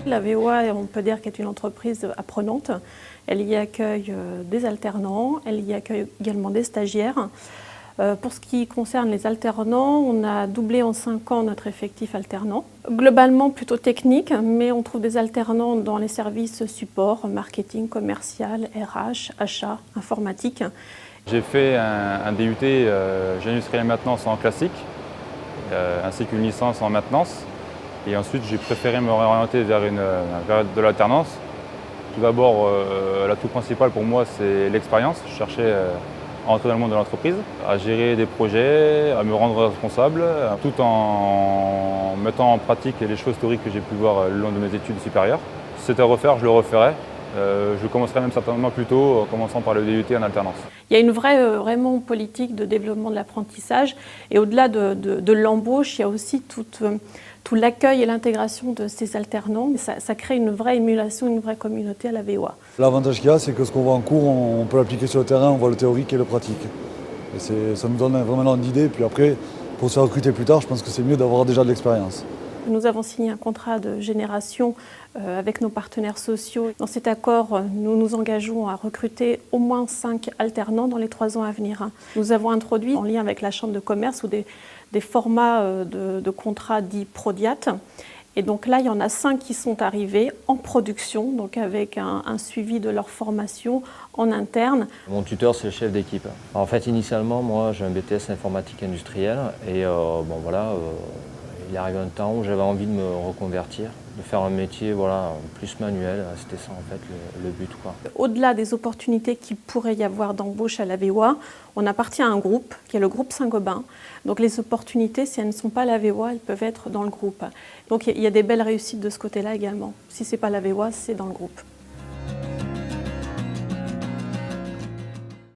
La VOA, on peut dire qu'elle est une entreprise apprenante. Elle y accueille des alternants, elle y accueille également des stagiaires. Pour ce qui concerne les alternants, on a doublé en 5 ans notre effectif alternant. Globalement plutôt technique, mais on trouve des alternants dans les services support, marketing, commercial, RH, achat, informatique. J'ai fait un DUT génie industriel et maintenance en classique, ainsi qu'une licence en maintenance. Et ensuite, j'ai préféré me réorienter vers de l'alternance. Tout d'abord, l'atout principal pour moi, c'est l'expérience. Je cherchais à entrer dans le monde de l'entreprise, à gérer des projets, à me rendre responsable, tout en mettant en pratique les choses théoriques que j'ai pu voir le long de mes études supérieures. Si c'était à refaire, je le referais. Je commencerai même certainement plus tôt, en commençant par le DUT en alternance. Il y a une vraie vraiment politique de développement de l'apprentissage et au-delà de l'embauche, il y a aussi tout l'accueil et l'intégration de ces alternants. Ça crée une vraie émulation, une vraie communauté à la VOA. L'avantage qu'il y a, c'est que ce qu'on voit en cours, on peut l'appliquer sur le terrain, on voit le théorique et le pratique. Et ça nous donne vraiment une idée. Puis après, pour se recruter plus tard, je pense que c'est mieux d'avoir déjà de l'expérience. Nous avons signé un contrat de génération avec nos partenaires sociaux. Dans cet accord, nous nous engageons à recruter au moins 5 alternants dans les 3 ans à venir. Nous avons introduit, en lien avec la Chambre de commerce, des formats de contrats dits Prodiat. Et donc là, il y en a 5 qui sont arrivés en production, donc avec un suivi de leur formation en interne. Mon tuteur, c'est le chef d'équipe. En fait, initialement, moi, j'ai un BTS informatique industrielle et il est arrivé un temps où j'avais envie de me reconvertir, de faire un métier plus manuel. C'était ça en fait le but. Au-delà des opportunités qu'il pourrait y avoir d'embauche à la VOA, on appartient à un groupe qui est le groupe Saint-Gobain. Donc les opportunités, si elles ne sont pas à la VOA, elles peuvent être dans le groupe. Donc il y a des belles réussites de ce côté-là également. Si ce n'est pas la VOA, c'est dans le groupe.